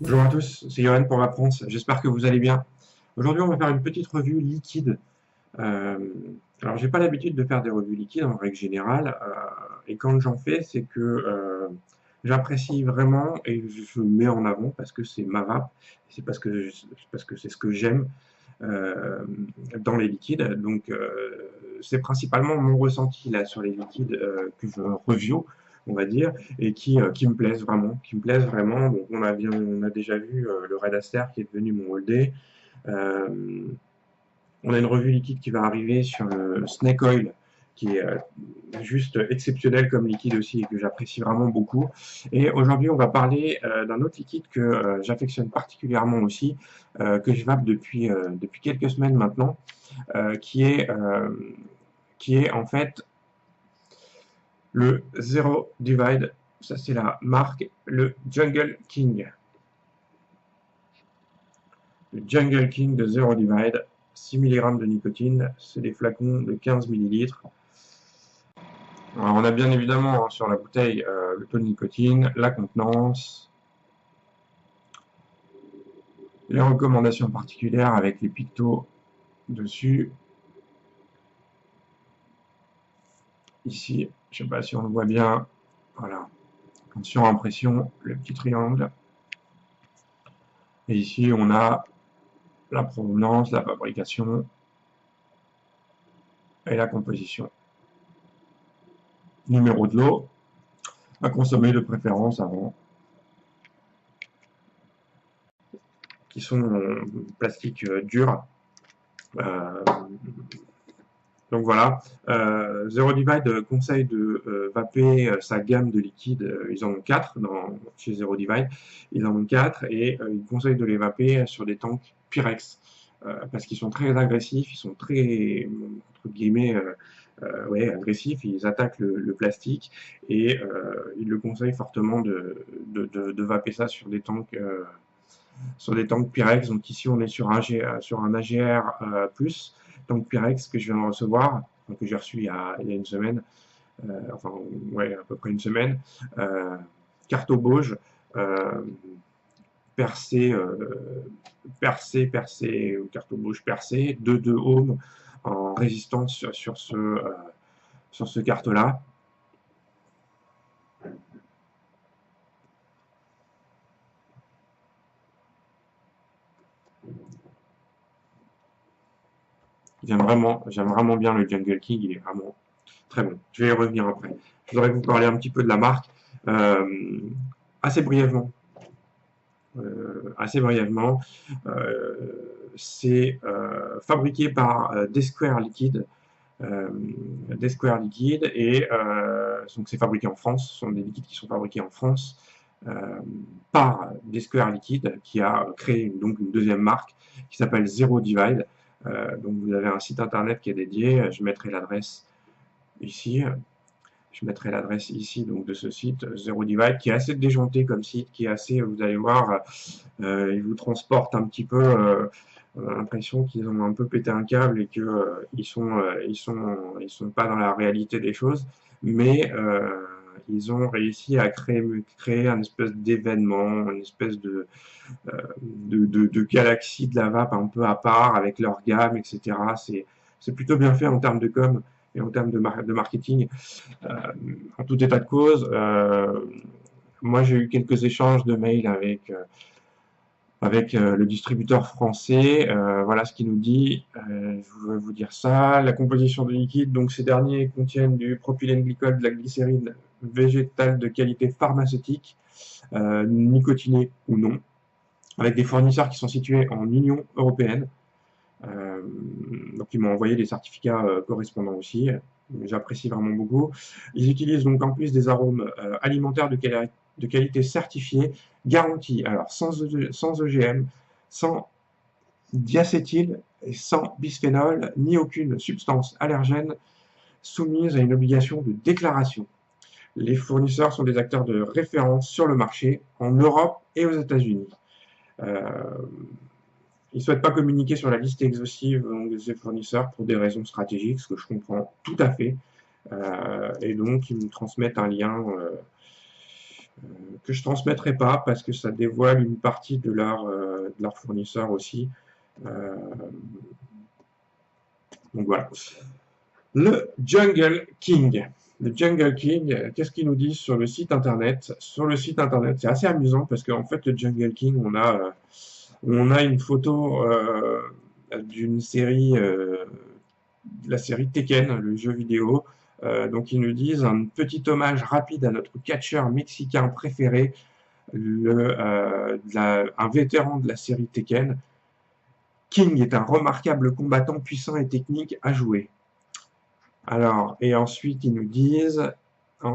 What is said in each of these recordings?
Bonjour à tous, c'est Johan pour Ma France, j'espère que vous allez bien. Aujourd'hui, on va faire une petite revue liquide. Euh, alors, j'ai pas l'habitude de faire des revues liquides en règle générale, et quand j'en fais, c'est que j'apprécie vraiment et je mets en avant parce que c'est ma vape, c'est parce que c'est ce que j'aime euh, dans les liquides. Donc, c'est principalement mon ressenti là sur les liquides que je review, on va dire, et qui me plaisent vraiment, Donc, on a déjà vu le Red Aster qui est devenu mon all day. Euh, on a une revue liquide qui va arriver sur le Snake Oil, qui est juste exceptionnel comme liquide aussi et que j'apprécie vraiment beaucoup. Et aujourd'hui, on va parler d'un autre liquide que j'affectionne particulièrement aussi, que je vape depuis quelques semaines maintenant, euh, qui, est, euh, qui est en fait le Zero Divide. Ça, c'est la marque, le Jungle King. Le Jungle King de Zero Divide, 6 mg de nicotine, c'est des flacons de 15 millilitres. Alors, on a bien évidemment sur la bouteille le taux de nicotine, la contenance, les recommandations particulières avec les pictos dessus. Ici, je ne sais pas si on le voit bien, voilà, en surimpression, le petit triangle. Et ici, on a la provenance, la fabrication et la composition. Numéro de l'eau, à consommer de préférence avant, qui sont plastique dur. Euh, Donc voilà, Zero Divide conseille de vaper sa gamme de liquides. Ils en ont 4 chez Zero Divide. Ils en ont 4 et ils conseillent de les vaper sur des tanks Pyrex parce qu'ils sont très agressifs, ils sont très, entre guillemets, ouais, agressifs, ils attaquent le plastique et ils le conseillent fortement de vaper ça sur des tanks Pyrex. Donc ici, on est sur un AGR tank Pyrex que je viens de recevoir, que j'ai reçu il y a une semaine, enfin, ouais, à peu près une semaine. Carte au Bauge, euh, percé, carte au Bauge percé, 2 ohms en résistance sur ce carte-là. J'aime vraiment bien le Jungle King, il est vraiment très bon. Je vais y revenir après. Je voudrais vous parler un petit peu de la marque, euh, assez brièvement. Assez brièvement, c'est fabriqué par D-Square Liquid. D-Square Liquid et donc c'est fabriqué en France. Ce sont des liquides qui sont fabriqués en France par D-Square Liquid qui a créé donc une deuxième marque qui s'appelle Zero Divide. Donc vous avez un site internet qui est dédié. Je mettrai l'adresse ici. Je mettrai l'adresse ici donc de ce site Zero Divide qui est assez déjanté comme site, qui est assez, vous allez voir, il vous transporte un petit peu. On a l'impression qu'ils ont un peu pété un câble et que ils sont pas dans la réalité des choses, mais ils ont réussi à créer un espèce d'événement, une espèce de galaxie de la vape un peu à part avec leur gamme, etc. C'est plutôt bien fait en termes de com et en termes de marketing. Euh, En tout état de cause, moi j'ai eu quelques échanges de mails avec le distributeur français. Voilà ce qu'il nous dit. Je vais vous dire ça. La composition de liquide, donc ces derniers contiennent du propylène glycol, de la glycérine végétale de qualité pharmaceutique, nicotinée ou non, avec des fournisseurs qui sont situés en Union européenne. Euh, donc ils m'ont envoyé des certificats correspondants aussi. J'apprécie vraiment beaucoup. Ils utilisent donc en plus des arômes alimentaires de qualité certifiée, garantie. Alors sans OGM, sans diacétyl et sans bisphénol, ni aucune substance allergène soumise à une obligation de déclaration. Les fournisseurs sont des acteurs de référence sur le marché en Europe et aux États-Unis. Euh, Ils ne souhaitent pas communiquer sur la liste exhaustive de ces fournisseurs pour des raisons stratégiques, ce que je comprends tout à fait. Et donc, ils nous transmettent un lien que je transmettrai pas parce que ça dévoile une partie de leur fournisseur aussi. Donc voilà. Le Jungle King. Le Jungle King, qu'est-ce qu'ils nous disent sur le site internet? Sur le site internet, c'est assez amusant parce qu'en fait, le Jungle King, on a une photo d'une série, la série Tekken, le jeu vidéo. Donc ils nous disent un petit hommage rapide à notre catcheur mexicain préféré, un vétéran de la série Tekken. King est un remarquable combattant puissant et technique à jouer. Alors, et ensuite ils nous disent, à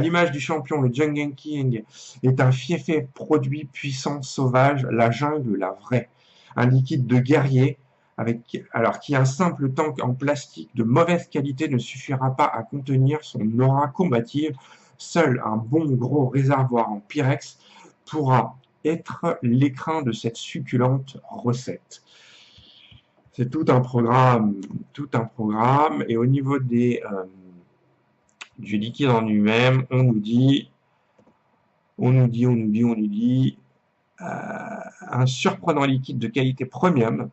l'image du champion, le Jungle King est un fiefé produit puissant, sauvage, la jungle, la vraie. Un liquide de guerrier, qui un simple tank en plastique de mauvaise qualité ne suffira pas à contenir son aura combative. Seul un bon gros réservoir en Pyrex pourra être l'écrin de cette succulente recette. C'est tout un programme, et au niveau du liquide en lui-même, on nous dit un surprenant liquide de qualité premium,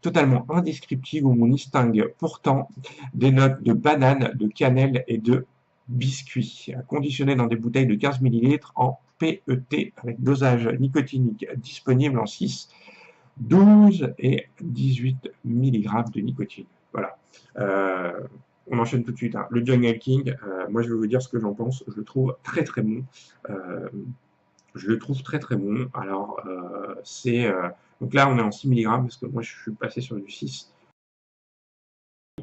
totalement indescriptible, où on distingue pourtant des notes de banane, de cannelle et de biscuit, conditionné dans des bouteilles de 15 ml en PET avec dosage nicotinique disponible en 6, 12 et 18 mg de nicotine. Voilà. On enchaîne tout de suite. Hein. Le Jungle King, moi je vais vous dire ce que j'en pense. Je le trouve très très bon. Alors, donc là, on est en 6 mg parce que moi je suis passé sur du 6.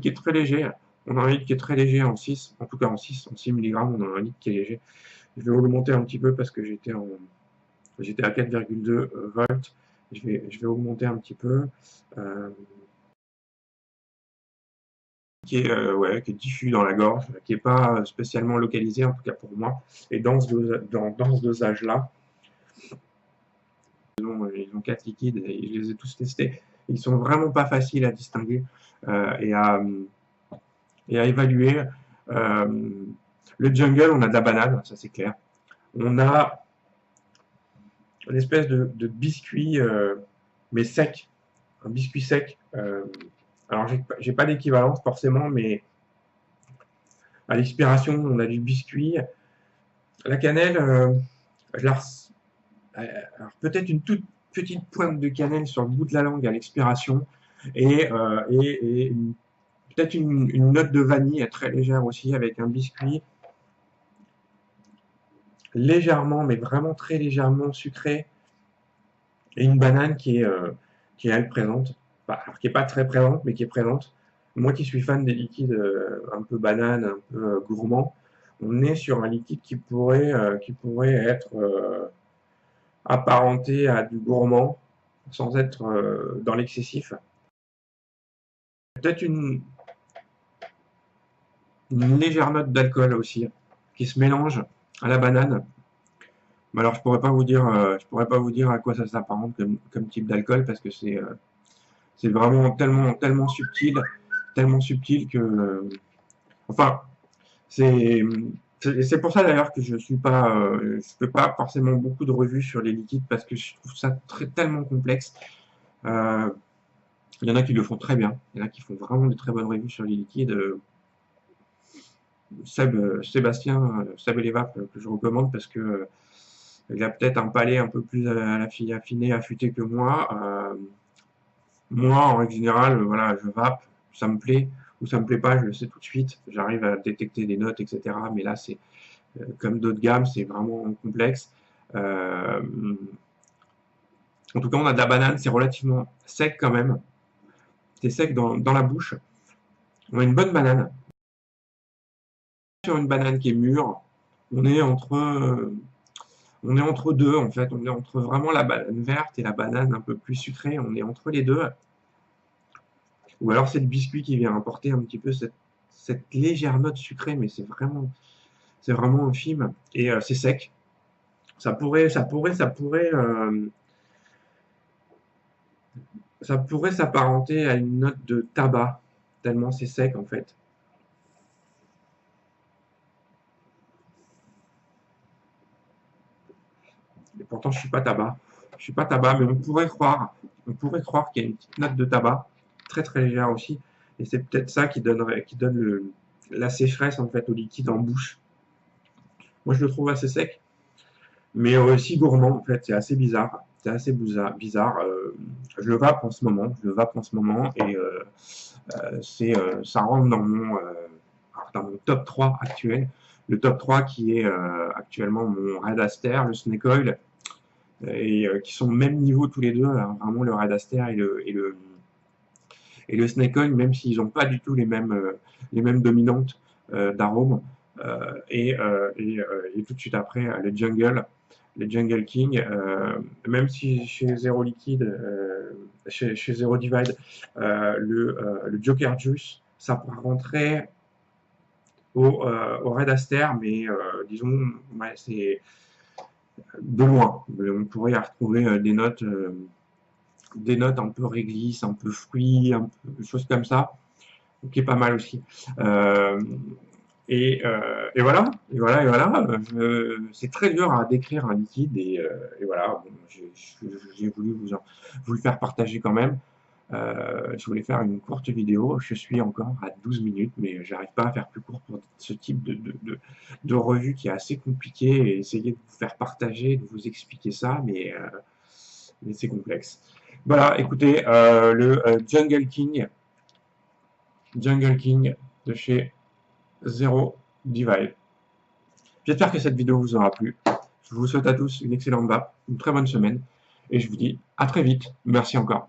Qui est très léger. On a un litre qui est très léger en 6. En tout cas en 6 mg, on a un litre qui est léger. Je vais augmenter un petit peu parce que j'étais à 4,2 volts. Je vais augmenter un petit peu. Qui est diffus dans la gorge, qui n'est pas spécialement localisé, en tout cas pour moi. Et dans ce dosage-là, ils ont 4 liquides et je les ai tous testés. Ils sont vraiment pas faciles à distinguer et à évaluer. Le jungle, on a de la banane, ça c'est clair. On a une espèce de biscuit, mais sec, un biscuit sec. Alors, j'ai pas d'équivalence forcément, mais à l'expiration, on a du biscuit. La cannelle, alors peut-être une toute petite pointe de cannelle sur le bout de la langue à l'expiration, et peut-être une note de vanille très légère aussi, avec un biscuit légèrement, mais vraiment très légèrement sucré, et une banane qui est elle présente, alors qui n'est pas très présente, mais qui est présente. Moi qui suis fan des liquides un peu banane, un peu gourmand, on est sur un liquide qui pourrait être apparenté à du gourmand, sans être dans l'excessif. Peut-être une légère note d'alcool aussi, qui se mélange à la banane. Mais alors je pourrais pas vous dire à quoi ça s'apparente comme type d'alcool, parce que c'est vraiment tellement subtil que enfin c'est pour ça d'ailleurs que je fais pas forcément beaucoup de revues sur les liquides, parce que je trouve ça tellement complexe. Il y en a qui le font très bien, il y en a qui font vraiment de très bonnes revues sur les liquides. Sébastien Elevap, que je recommande parce que il a peut-être un palais un peu plus affiné, affûté que moi. Moi, en règle générale, voilà, je vape, ça me plaît ou ça me plaît pas, je le sais tout de suite. J'arrive à détecter des notes, etc. Mais là, c'est comme d'autres gammes, c'est vraiment complexe. En tout cas, on a de la banane, c'est relativement sec quand même. C'est sec dans la bouche. On a une bonne banane. Sur une banane qui est mûre, on est entre deux en fait. On est entre vraiment la banane verte et la banane un peu plus sucrée. On est entre les deux. Ou alors c'est le biscuit qui vient apporter un petit peu cette légère note sucrée, mais c'est vraiment infime et c'est sec. Ça pourrait s'apparenter à une note de tabac, tellement c'est sec en fait. Pourtant, je suis pas tabac. Je suis pas tabac, mais on pourrait croire qu'il y a une petite note de tabac, très très légère aussi. Et c'est peut-être ça qui donne la sécheresse en fait au liquide en bouche. Moi, je le trouve assez sec, mais aussi gourmand en fait. C'est assez bizarre. C'est assez bizarre. Je le vape en ce moment. Je le vape en ce moment et ça rentre dans mon top 3 actuel. Le top 3 qui est actuellement mon Red Aster, le Snake Oil, et qui sont au même niveau tous les deux, hein, vraiment le Red Aster et le Snake Oil, même s'ils n'ont pas du tout les mêmes dominantes d'arômes. Et tout de suite après, le Jungle King, même si chez Zero Liquid, chez Zero Divide, le Joker Juice, ça pourrait rentrer au Red Aster, mais disons, ouais, c'est de loin. On pourrait y retrouver des notes un peu réglisse, un peu fruits, des choses comme ça, qui est pas mal aussi. Euh, et voilà, c'est très dur à décrire un liquide et voilà, bon, j'ai voulu vous le faire partager quand même. Je voulais faire une courte vidéo, je suis encore à 12 minutes, mais j'arrive pas à faire plus court pour ce type de revue qui est assez compliqué et essayer de vous faire partager, de vous expliquer ça, mais c'est complexe. Voilà, écoutez, Jungle King de chez Zero Divide. J'espère que cette vidéo vous aura plu. Je vous souhaite à tous une excellente vape, une très bonne semaine, et je vous dis à très vite. Merci encore.